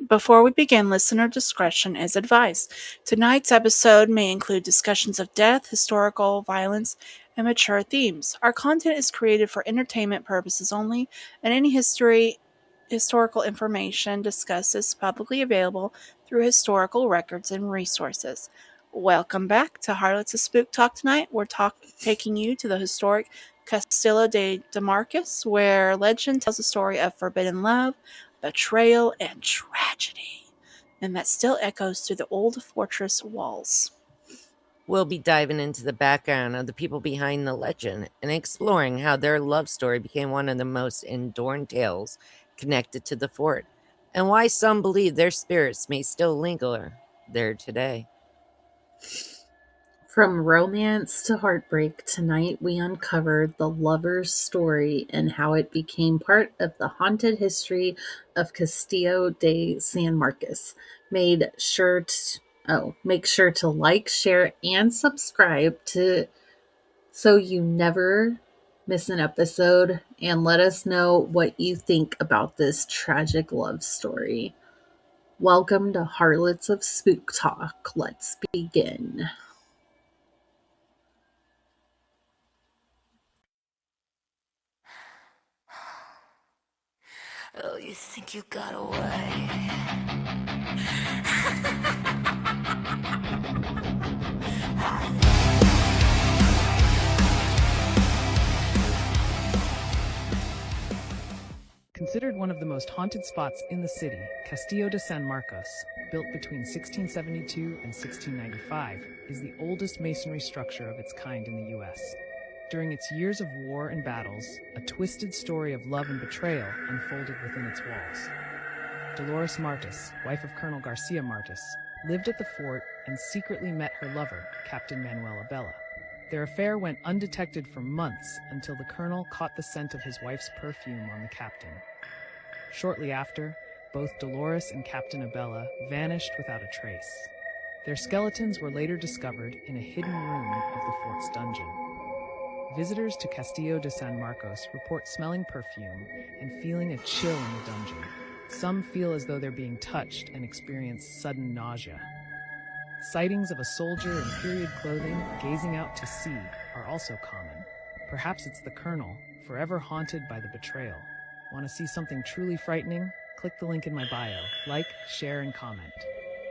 Before we begin, listener discretion is advised. Tonight's episode may include discussions of death, historical violence, and mature themes. Our content is created for entertainment purposes only, and any historical information discussed is publicly available through historical records and resources. Welcome back to Harlots of Spooktalk. Tonight, we're taking you to the historic Castillo de Marcos, where legend tells the story of forbidden love, betrayal, and tragedy, and that still echoes through the old fortress walls. We'll be diving into the background of the people behind the legend and exploring how their love story became one of the most enduring tales connected to the fort, and why some believe their spirits may still linger there today. From romance to heartbreak, tonight we uncovered the lover's story and how it became part of the haunted history of Castillo de San Marcos. Make sure to like, share, and subscribe so you never miss an episode, and let us know what you think about this tragic love story. Welcome to Harlots of Spooktalk. Let's begin. Oh, you think you got away? Considered one of the most haunted spots in the city, Castillo de San Marcos, built between 1672 and 1695, is the oldest masonry structure of its kind in the U.S. During its years of war and battles, a twisted story of love and betrayal unfolded within its walls. Dolores Martis, wife of Colonel Garcia Martis, lived at the fort and secretly met her lover, Captain Manuel Abella. Their affair went undetected for months until the colonel caught the scent of his wife's perfume on the captain. Shortly after, both Dolores and Captain Abella vanished without a trace. Their skeletons were later discovered in a hidden room of the fort's dungeon. Visitors to Castillo de San Marcos report smelling perfume and feeling a chill in the dungeon. Some feel as though they're being touched and experience sudden nausea. Sightings of a soldier in period clothing gazing out to sea are also common. Perhaps it's the colonel, forever haunted by the betrayal. Want to see something truly frightening? Click the link in my bio. Like, share, and comment.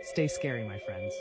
Stay scary, my friends.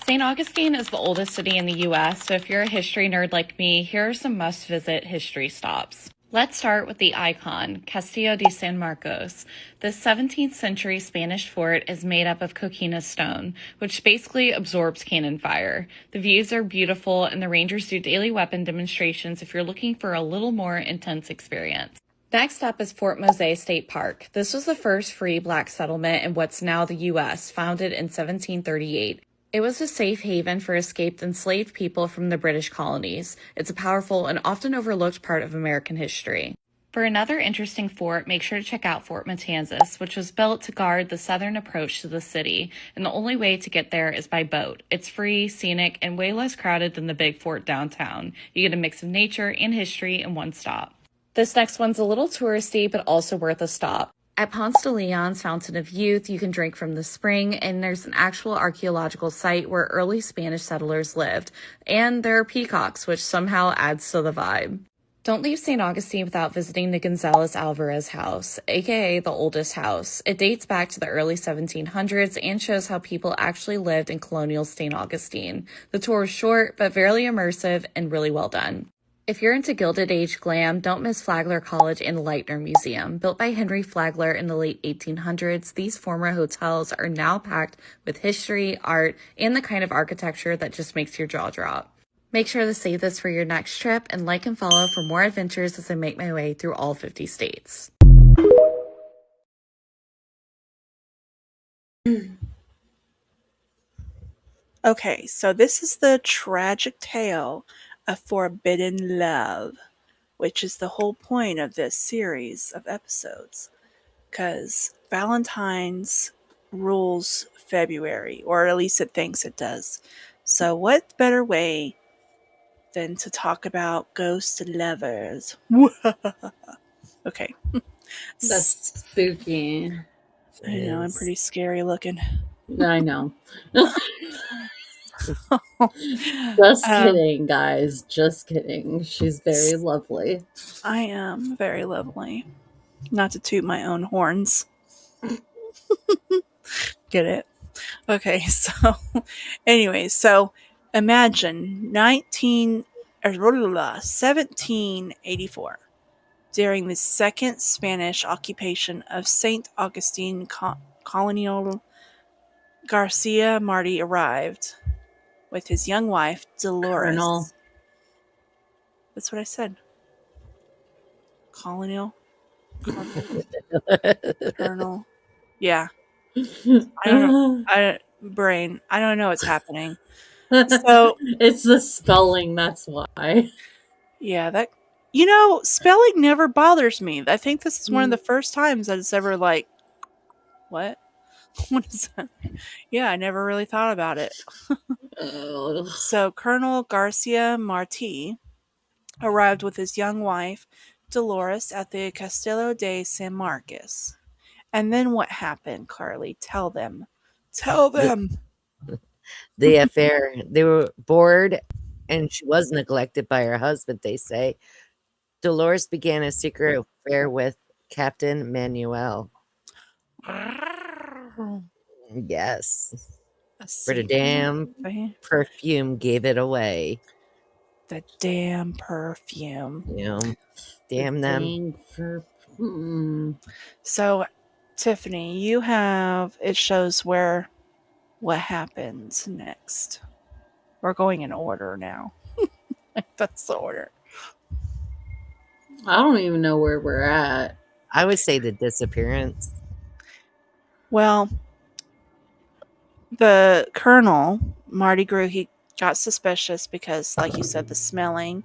St. Augustine is the oldest city in the U.S., so if you're a history nerd like me, here are some must-visit history stops. Let's start with the icon, Castillo de San Marcos. This 17th century Spanish fort is made up of coquina stone, which basically absorbs cannon fire. The views are beautiful, and the rangers do daily weapon demonstrations if you're looking for a little more intense experience. Next up is Fort Mose State Park. This was the first free black settlement in what's now the U.S., founded in 1738. It was a safe haven for escaped enslaved people from the British colonies. It's a powerful and often overlooked part of American history. For another interesting fort, make sure to check out Fort Matanzas, which was built to guard the southern approach to the city, and the only way to get there is by boat. It's free, scenic, and way less crowded than the big fort downtown. You get a mix of nature and history in one stop. This next one's a little touristy, but also worth a stop. At Ponce de Leon's Fountain of Youth, you can drink from the spring, and there's an actual archaeological site where early Spanish settlers lived. And there are peacocks, which somehow adds to the vibe. Don't leave St. Augustine without visiting the Gonzalez Alvarez house, aka the oldest house. It dates back to the early 1700s and shows how people actually lived in colonial St. Augustine. The tour is short, but very immersive and really well done. If you're into Gilded Age glam, don't miss Flagler College and the Leitner Museum. Built by Henry Flagler in the late 1800s, these former hotels are now packed with history, art, and the kind of architecture that just makes your jaw drop. Make sure to save this for your next trip and like and follow for more adventures as I make my way through all 50 states. Okay, so this is the tragic tale of forbidden love, which is the whole point of this series of episodes. Because Valentine's rules February, or at least it thinks it does. So, what better way than to talk about ghost lovers? Okay. That's spooky. I know, I'm pretty scary looking. I know. Just um, kidding, guys. Just kidding. She's very lovely. I am very lovely. Not to toot my own horns. Get it? Okay, so anyway, so imagine 1784 during the second Spanish occupation of St. Augustine Colonial Garcia Marti arrived with his young wife Colonel. Dolores. That's what I said. Colonial Colonel. Yeah, I don't know. I don't know what's happening. So It's the spelling, that's why. yeah, that spelling never bothers me. I think this is one of the first times that it's ever like, what? What is that? Yeah, I never really thought about it. Ugh. So Colonel Garcia Marti arrived with his young wife Dolores at the Castillo de San Marcos. And then what happened, Carly? Tell them. Tell The, them. the affair, they were bored and she was neglected by her husband, they say. Dolores began a secret affair with Captain Manuel. Yes. A For the secret damn thing? perfume gave it away. The damn perfume. You know, damn them. Dang for. So, Tiffany, you have it shows where what happens next. We're going in order now. That's the order. I don't even know where we're at. I would say the disappearance. Well, the colonel, Marty Grew, he got suspicious because, like you said, the smelling.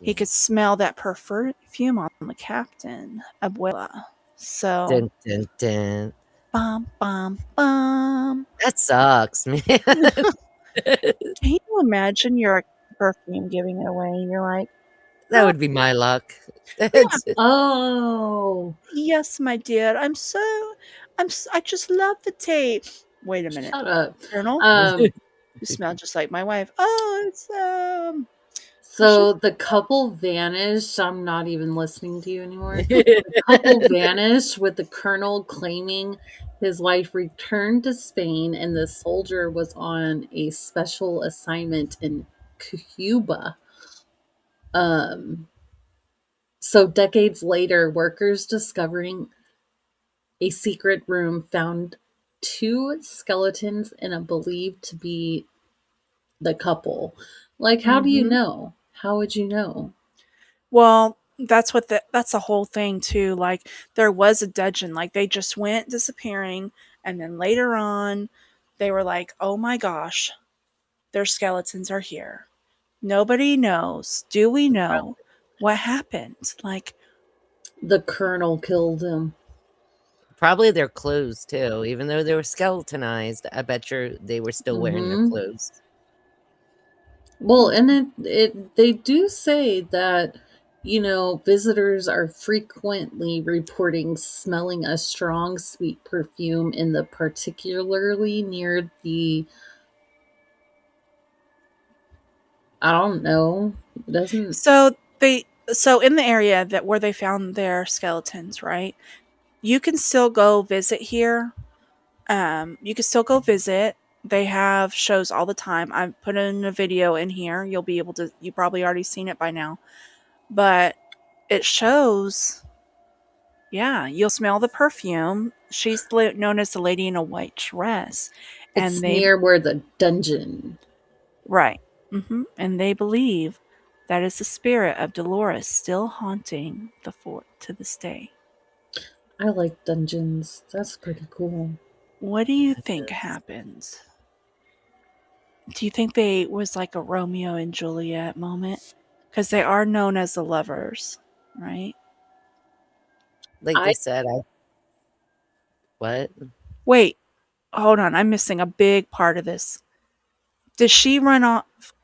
He could smell that perfume on the captain, Abuela. So, Dun, dun, dun. bum, bum, bum. That sucks, man. Can you imagine your perfume giving it away? And you're like, That oh, would be my luck. Oh, yes, my dear. I just love the tea. Wait a minute, shut up. Colonel. Um, You smell just like my wife. Oh, it's so the couple vanished. I'm not even listening to you anymore. The couple vanished with the colonel claiming his wife returned to Spain and the soldier was on a special assignment in Cuba. Um, so decades later, workers discovering a secret room found two skeletons in a believed to be the couple. Like, how do you Mhm. know? How would you know? Well, that's the whole thing too. Like there was a dungeon. Like they just went disappearing, and then later on, they were like, "Oh my gosh, their skeletons are here." Nobody knows. Do we know what happened? Like, The colonel killed him. Probably their clothes too. Even though they were skeletonized, I bet you they were still wearing their Hmm. clothes. Well, and it they do say that visitors are frequently reporting smelling a strong sweet perfume in the particularly near the I don't know. It doesn't so in the area that where they found their skeletons, right? You can still go visit here. You can still go visit. They have shows all the time. I put in a video in here. You'll be able to. You probably already seen it by now, but it shows. Yeah, you'll smell the perfume. She's known as the lady in a white dress, and it's they near where the dungeon. right, and they believe that is the spirit of Dolores still haunting the fort to this day. I like dungeons. That's pretty cool. What do you think happened? Do you think they was like a Romeo and Juliet moment? Because they are known as the lovers, right? Like I they said, what? Wait, hold on. I'm missing a big part of this. Did she run off?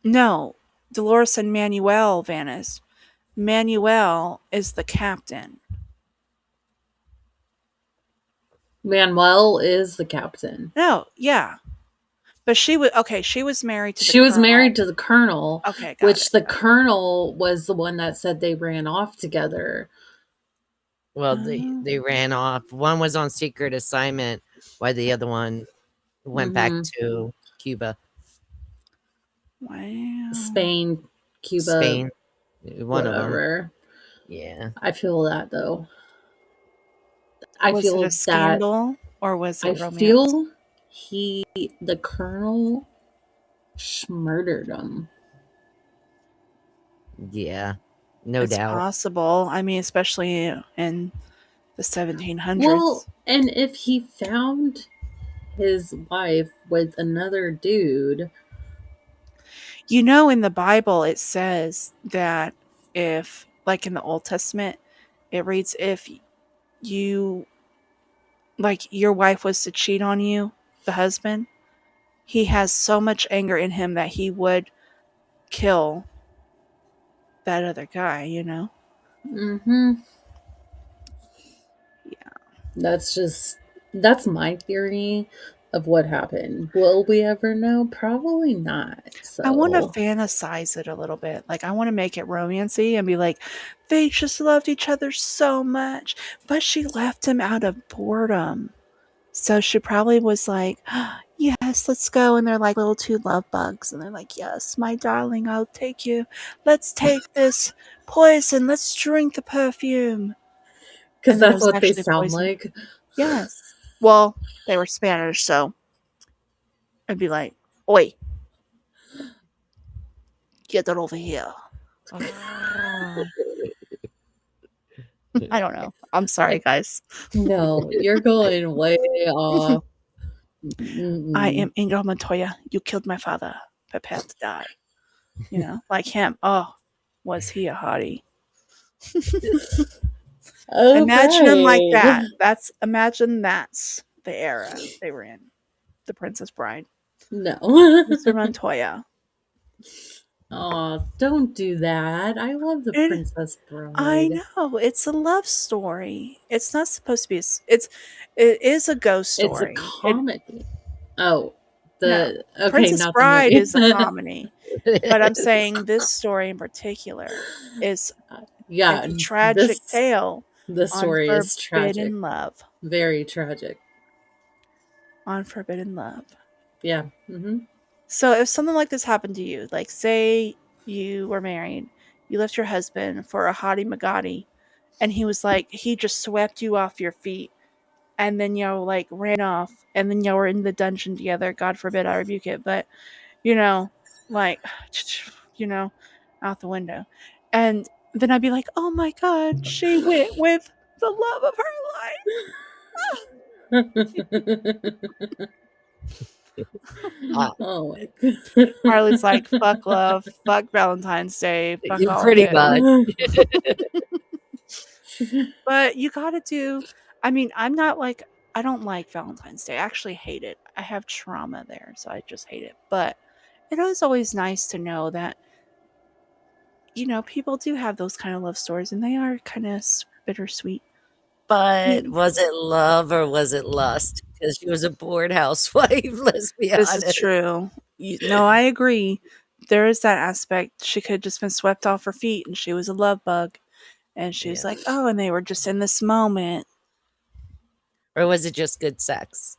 No, Dolores and Manuel vanished. Manuel is the captain. Manuel is the captain. No, yeah. But she was married to the She was colonel. married to the colonel, Okay, got which it. the colonel was the one that said they ran off together. Well, they ran off. One was on secret assignment while the other one went back to Cuba. Wow. Spain, Cuba, Spain. One of them. whatever. Yeah. I feel that though. Was it a scandal or was it romance? feel the colonel murdered him. Yeah. No It's doubt. possible. I mean, especially in the 1700s. Well, and if he found his wife with another dude, you know, in the Bible, it says that if, like in the Old Testament, it reads, if you, like, your wife was to cheat on you, the husband, he has so much anger in him that he would kill that other guy, you know? that's my theory of what happened. Will we ever know? Probably not. So I want to fantasize it a little bit. Like, I want to make it romancy and be like, they just loved each other so much, but she left him out of boredom. So she probably was like, yes, let's go. And they're like little two love bugs. And they're like, yes, my darling, I'll take you. Let's take this poison. Let's drink the perfume. because And then it that's was what they actually sound poison. like. Yes. Well, they were Spanish, so I'd be like, oi, get that over here. I don't know. I'm sorry, guys. No, you're going way off. I am Ingrid Montoya. You killed my father. Prepare to die. You know, like him. Oh, was he a hottie? Imagine him like that. Imagine that's the era they were in. The Princess Bride. No. Mr. Montoya. Oh, don't do that. I love the Princess Bride. I know. It's a love story. It's not supposed to be it is a ghost story. It's a comedy. Princess not Bride the movie. is a comedy. But I'm saying this story in particular is a tragic tale. The story is tragic. Forbidden love. Very tragic. On forbidden love. Yeah. Mm-hmm. So if something like this happened to you, like say you were married, you left your husband for a hottie magati, and he was like, he just swept you off your feet, and then y'all like ran off, and then y'all were in the dungeon together. God forbid I rebuke it, but you know, like, you know, out the window. And then I'd be like, oh my God, she went with the love of her life. Oh my God. Harley's like, fuck love, fuck Valentine's Day, fuck all Pretty of it. much. But you gotta do, I mean, I don't like Valentine's Day. I actually hate it. I have trauma there, so I just hate it. But it is always nice to know that, you know, people do have those kind of love stories, and they are kind of bittersweet. But was it love or was it lust? Because she was a bored housewife, let's be honest. This is true. No, I agree. There is that aspect. She could have just been swept off her feet, and she was a love bug. And she was like, oh, and they were just in this moment. Or was it just good sex?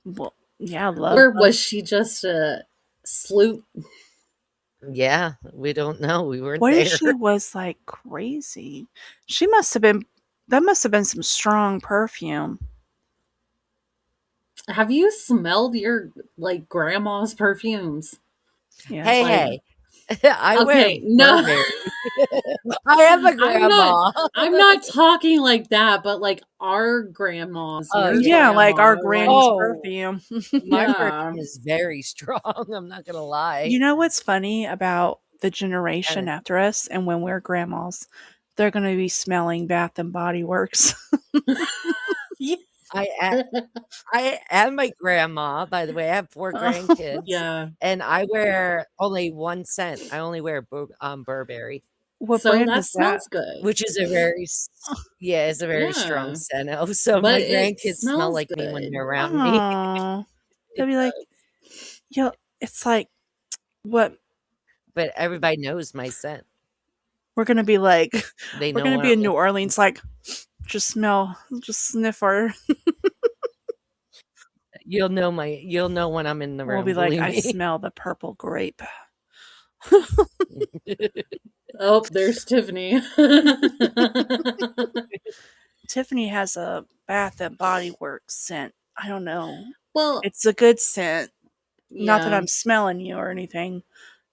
Well, yeah, love. Or was she just a sloop? Yeah, we don't know. We weren't What there. if she was like crazy? She must have been. That must have been some strong perfume. Have you smelled your like grandma's perfumes? Yeah. Hey, I wear no. Burberry. I have a grandma. I'm not talking like that, but like our grandmas. Yeah, like our granny's perfume. My perfume is very strong. I'm not gonna lie. You know what's funny about the generation after us, and when we're grandmas, they're going to be smelling Bath and Body Works. I am my grandma, by the way. I have 4 grandkids. Yeah. And I wear only 1 scent. I only wear Burberry. What So brand that is that? smells good. which is a very yeah, it's a very strong Yeah. scent. So But my it grandkids smell smells like me when good. they're around me. Oh, It they'll be like, does. yo, it's like what But everybody knows my scent. we're gonna be like. They We're know gonna when be in I'm New Orleans, like, just sniff our. you'll know when I'm in the We'll be room, like, believe I me. smell the purple grape. Oh, there's Tiffany. Tiffany has a Bath and Body Works scent. I don't know. Well, It's a good scent. Not that yeah. I'm smelling you or anything,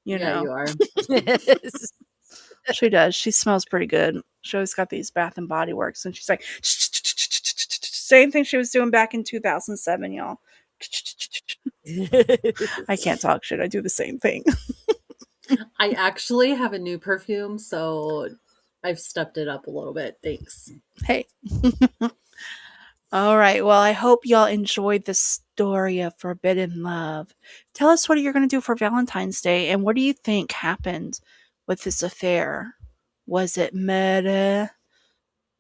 you Yeah, know. you are. She does. She smells pretty good. She always got these Bath and Body Works, and she's like, same thing she was doing back in 2007, y'all. I can't talk shit. I do the same thing. I actually have a new perfume, so I've stepped it up a little bit. Thanks. Hey. All right. Well, I hope y'all enjoyed the story of Forbidden Love. Tell us what you're going to do for Valentine's Day, and what do you think happened with this affair? Was it murder,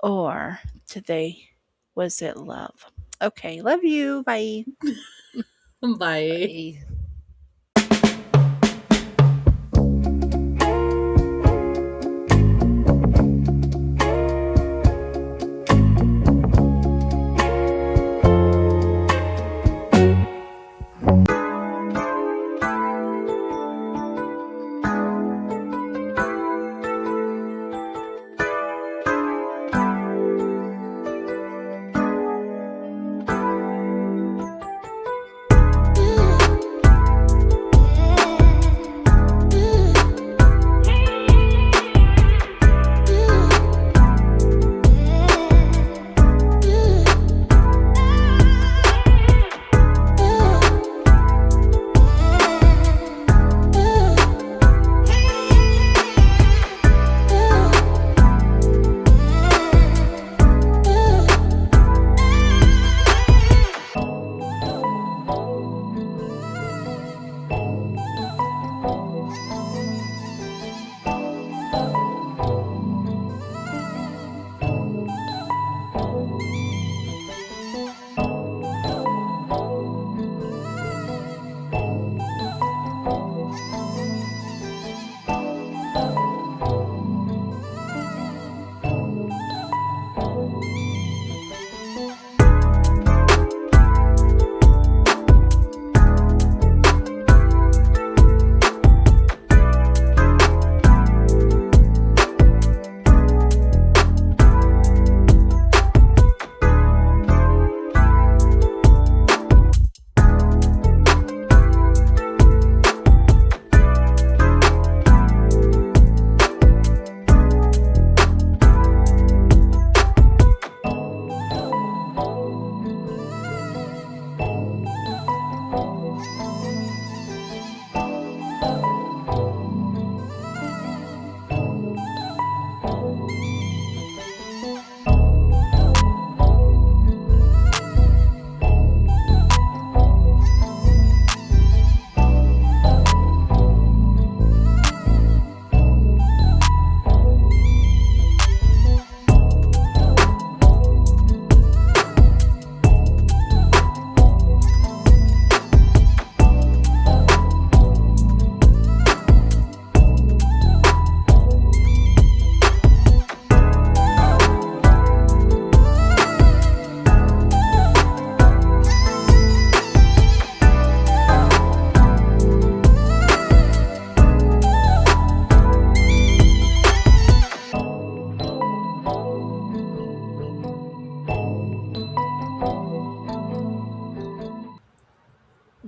or was it love? Okay. Love you. Bye. Bye. Bye.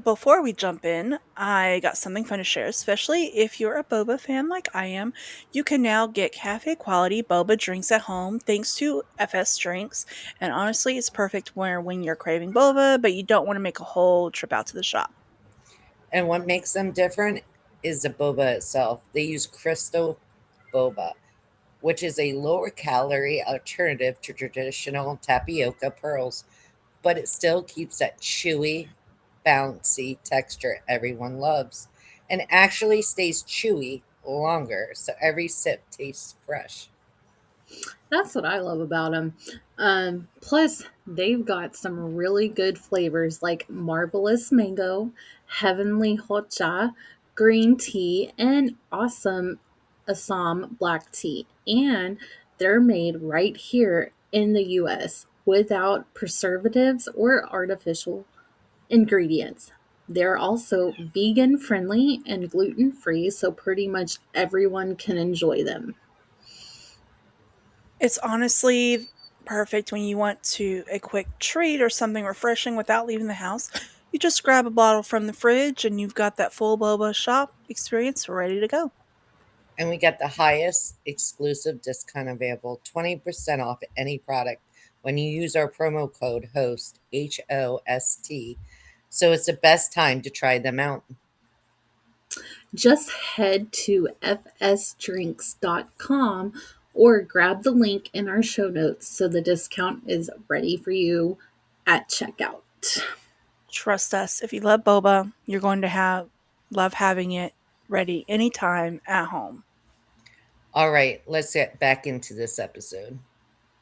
Before we jump in, I got something fun to share, especially if you're a boba fan like I am. You can now get cafe quality boba drinks at home thanks to FS Drinks. And honestly, it's perfect when you're craving boba, but you don't want to make a whole trip out to the shop. And what makes them different is the boba itself. They use crystal boba, which is a lower calorie alternative to traditional tapioca pearls, but it still keeps that chewy, bouncy texture everyone loves and actually stays chewy longer, so every sip tastes fresh. That's what I love about them. Plus, they've got some really good flavors like marvelous mango, heavenly hotcha, green tea, and awesome Assam black tea. And they're made right here in the US without preservatives or artificial ingredients. They're also vegan friendly and gluten free, so pretty much everyone can enjoy them. It's honestly perfect when you want to a quick treat or something refreshing without leaving the house. You just grab a bottle from the fridge and you've got that full boba shop experience ready to go. And we get the highest exclusive discount available, 20% off any product when you use our promo code HOST, HOST. So it's the best time to try them out. Just head to fsdrinks.com or grab the link in our show notes so the discount is ready for you at checkout. Trust us, if you love boba, you're going to have love having it ready anytime at home. All right, let's get back into this episode.